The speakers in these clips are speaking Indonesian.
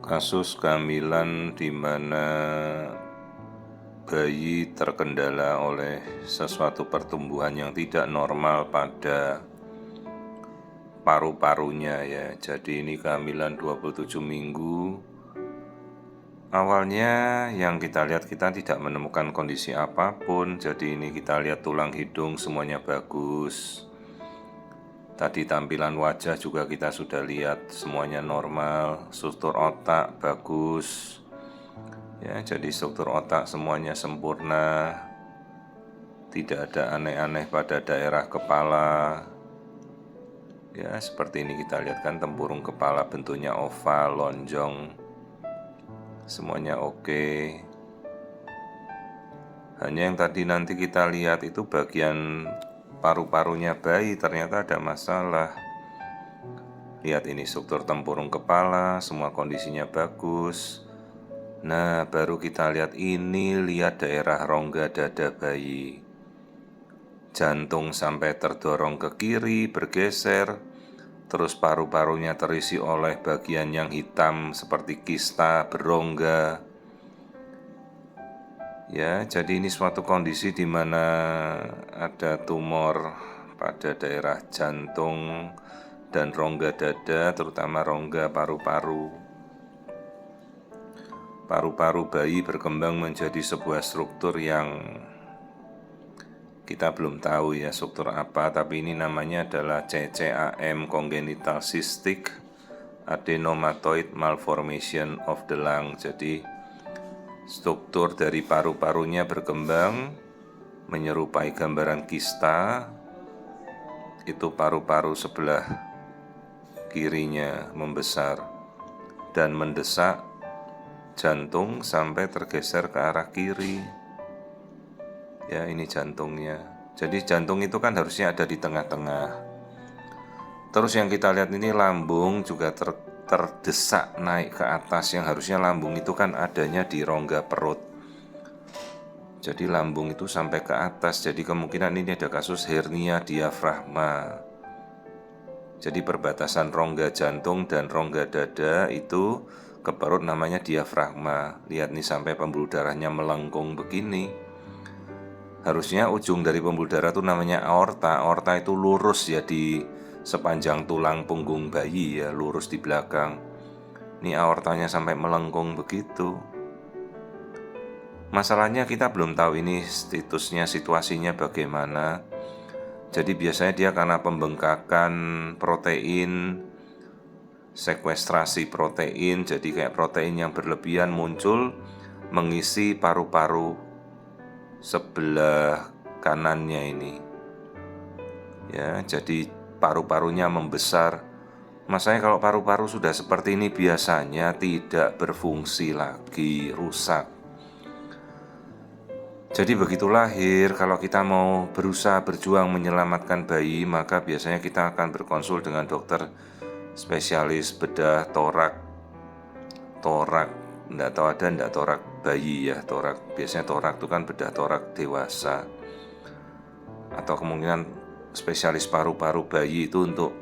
Kasus kehamilan di mana bayi terkendala oleh sesuatu pertumbuhan yang tidak normal pada paru-parunya ya. Jadi ini kehamilan 27 minggu. Awalnya yang kita lihat, kita tidak menemukan kondisi apapun. Jadi ini kita lihat tulang hidung semuanya bagus. Tadi tampilan wajah juga kita sudah lihat semuanya normal. Struktur otak bagus ya, jadi struktur otak semuanya sempurna, tidak ada aneh-aneh pada daerah kepala ya. Seperti ini kita lihat kan, tempurung kepala bentuknya oval, lonjong, semuanya oke. Hanya yang tadi nanti kita lihat itu bagian paru-parunya bayi ternyata ada masalah. Lihat ini struktur tempurung kepala, semua kondisinya bagus. Nah, baru kita lihat ini, lihat daerah rongga dada bayi. Jantung sampai terdorong ke kiri, bergeser. Terus paru-parunya terisi oleh bagian yang hitam seperti kista, berongga. Ya, jadi ini suatu kondisi di mana ada tumor pada daerah jantung dan rongga dada, terutama rongga paru-paru. Paru-paru bayi berkembang menjadi sebuah struktur yang kita belum tahu ya struktur apa, tapi ini namanya adalah CCAM, Congenital Cystic Adenomatoid Malformation of the Lung. Jadi struktur dari paru-parunya berkembang menyerupai gambaran kista. Itu paru-paru sebelah kirinya membesar dan mendesak jantung sampai tergeser ke arah kiri. Ya, ini jantungnya. Jadi jantung itu kan harusnya ada di tengah-tengah. Terus yang kita lihat ini lambung juga terdesak naik ke atas, yang harusnya lambung itu kan adanya di rongga perut. Jadi lambung itu sampai ke atas, jadi kemungkinan ini ada kasus hernia diafragma. Jadi perbatasan rongga jantung dan rongga dada itu ke perut namanya diafragma. Lihat nih sampai pembuluh darahnya melengkung begini. Harusnya ujung dari pembuluh darah itu namanya aorta. Aorta itu lurus ya di sepanjang tulang punggung bayi ya, lurus di belakang. Ini aortanya sampai melengkung begitu. Masalahnya kita belum tahu ini statusnya, situasinya bagaimana. Jadi biasanya dia karena pembengkakan protein, sekuestrasi protein, jadi kayak protein yang berlebihan muncul mengisi paru-paru sebelah kanannya ini. Ya, jadi paru-parunya membesar. Masanya kalau paru-paru sudah seperti ini biasanya tidak berfungsi lagi, rusak. Jadi begitu lahir, kalau kita mau berusaha berjuang menyelamatkan bayi, maka biasanya kita akan berkonsul dengan dokter spesialis bedah torak, enggak tahu ada enggak torak bayi ya, torak. Biasanya torak itu kan bedah torak dewasa. Atau kemungkinan spesialis paru-paru bayi itu untuk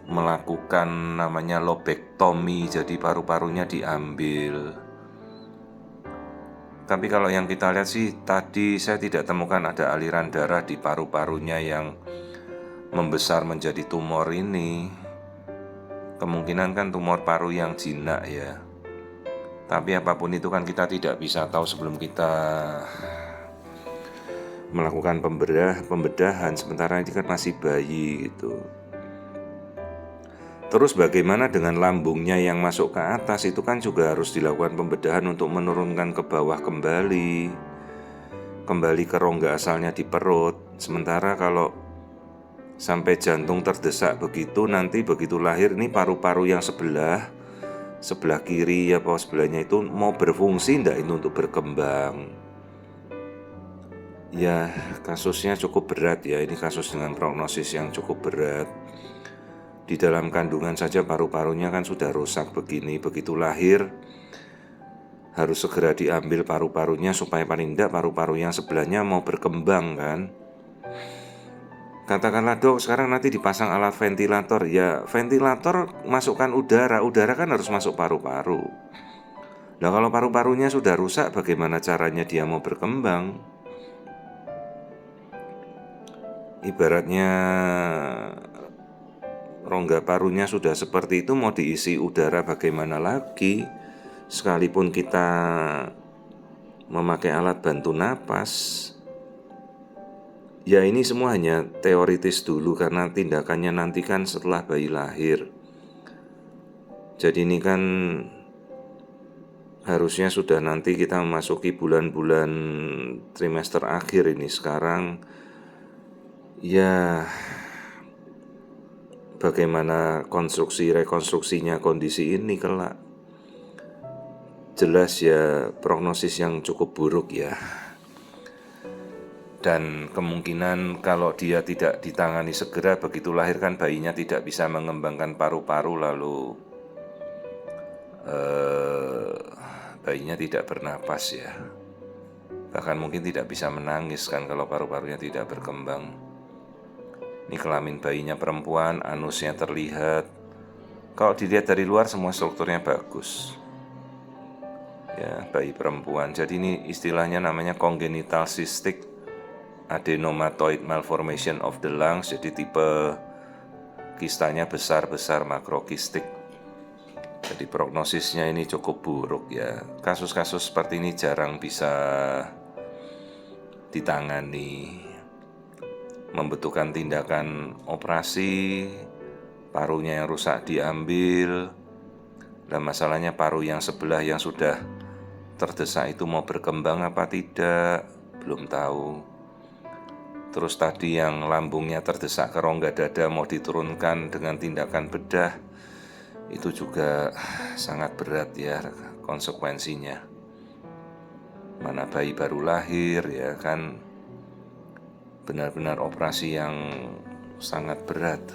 melakukan namanya lobektomi, jadi paru-parunya diambil. Tapi kalau yang kita lihat sih, tadi saya tidak temukan ada aliran darah di paru-parunya yang membesar menjadi tumor ini. Kemungkinan kan tumor paru yang jinak ya. Tapi apapun itu kan kita tidak bisa tahu sebelum kita melakukan pembedahan. Sementara ini kan masih bayi gitu. Terus bagaimana dengan lambungnya yang masuk ke atas, itu kan juga harus dilakukan pembedahan untuk menurunkan ke bawah kembali ke rongga asalnya di perut. Sementara kalau sampai jantung terdesak begitu, nanti begitu lahir ini paru-paru yang sebelah kiri ya, sebelahnya itu mau berfungsi enggak ini untuk berkembang. Ya, kasusnya cukup berat ya, ini kasus dengan prognosis yang cukup berat. Di dalam kandungan saja paru-parunya kan sudah rusak begini. Begitu lahir harus segera diambil paru-parunya supaya paling tidak paru-paru yang sebelahnya mau berkembang kan. Katakanlah dok, sekarang nanti dipasang alat ventilator. Ya ventilator masukkan udara, udara kan harus masuk paru-paru. Nah kalau paru-parunya sudah rusak, bagaimana caranya dia mau berkembang? Ibaratnya rongga parunya sudah seperti itu, mau diisi udara bagaimana lagi? Sekalipun kita memakai alat bantu napas, ya ini semua hanya teoritis dulu karena tindakannya nanti kan setelah bayi lahir. Jadi ini kan harusnya sudah nanti kita memasuki bulan-bulan trimester akhir ini. Sekarang ya bagaimana rekonstruksinya kondisi ini kelak. Jelas ya prognosis yang cukup buruk ya. Dan kemungkinan kalau dia tidak ditangani segera begitu lahir kan bayinya tidak bisa mengembangkan paru-paru, lalu bayinya tidak bernapas ya. Bahkan mungkin tidak bisa menangis kan kalau paru-parunya tidak berkembang. Ini kelamin bayinya perempuan, anusnya terlihat. Kalau dilihat dari luar semua strukturnya bagus. Ya, bayi perempuan. Jadi ini istilahnya namanya congenital cystic adenomatoid malformation of the lungs. Jadi tipe kistanya besar-besar makrokistik. Jadi prognosisnya ini cukup buruk ya. Kasus-kasus seperti ini jarang bisa ditangani. Membutuhkan tindakan operasi, parunya yang rusak diambil. Dan masalahnya paru yang sebelah yang sudah terdesak itu mau berkembang apa tidak, belum tahu. Terus tadi yang lambungnya terdesak ke rongga dada mau diturunkan dengan tindakan bedah, itu juga sangat berat ya konsekuensinya. Mana bayi baru lahir ya kan, benar-benar operasi yang sangat berat.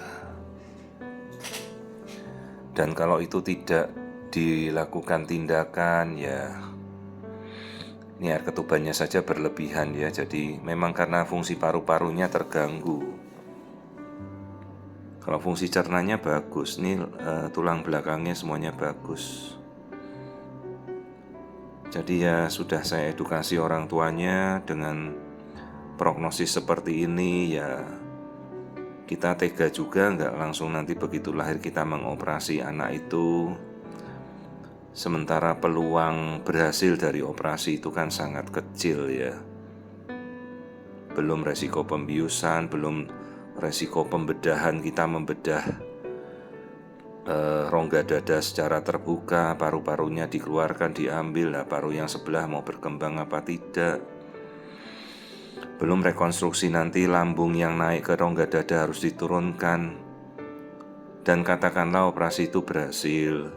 Dan kalau itu tidak dilakukan tindakan ya, ini air ketubannya saja berlebihan ya. Jadi memang karena fungsi paru-parunya terganggu. Kalau fungsi cernanya bagus, nih tulang belakangnya semuanya bagus. Jadi ya sudah saya edukasi orang tuanya dengan prognosis seperti ini ya. Kita tega juga nggak langsung nanti begitu lahir kita mengoperasi anak itu. Sementara peluang berhasil dari operasi itu kan sangat kecil ya. Belum resiko pembiusan, belum resiko pembedahan, kita membedah rongga dada secara terbuka, paru-parunya dikeluarkan, diambil, nah paru yang sebelah mau berkembang apa tidak. Belum rekonstruksi nanti lambung yang naik ke rongga dada harus diturunkan. Dan katakanlah operasi itu berhasil,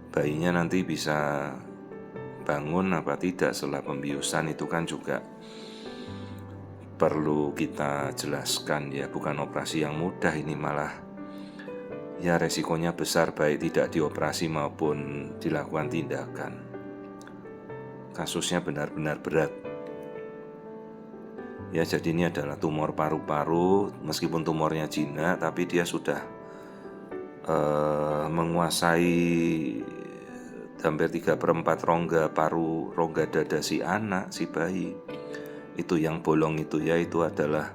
bayinya nanti bisa bangun apa tidak setelah pembiusan, itu kan juga perlu kita jelaskan ya. Bukan operasi yang mudah ini, malah ya resikonya besar baik tidak dioperasi maupun dilakukan tindakan. Kasusnya benar-benar berat. Ya jadi ini adalah tumor paru-paru, meskipun tumornya jinak tapi dia sudah menguasai hampir 3/4 rongga dada si anak, si bayi. Itu yang bolong itu ya, itu adalah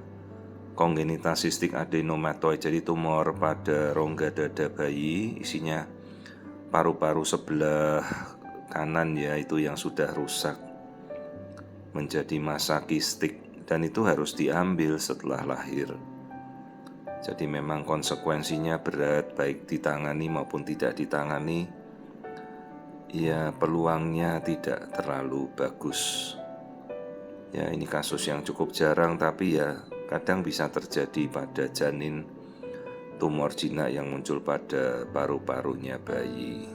congenital cystic adenomatoid. Jadi tumor pada rongga dada bayi, isinya paru-paru sebelah kanan ya, itu yang sudah rusak menjadi massa kistik. Dan itu harus diambil setelah lahir. Jadi memang konsekuensinya berat, baik ditangani maupun tidak ditangani. Ya peluangnya tidak terlalu bagus. Ya ini kasus yang cukup jarang, tapi ya kadang bisa terjadi pada janin tumor jinak yang muncul pada paru-parunya bayi.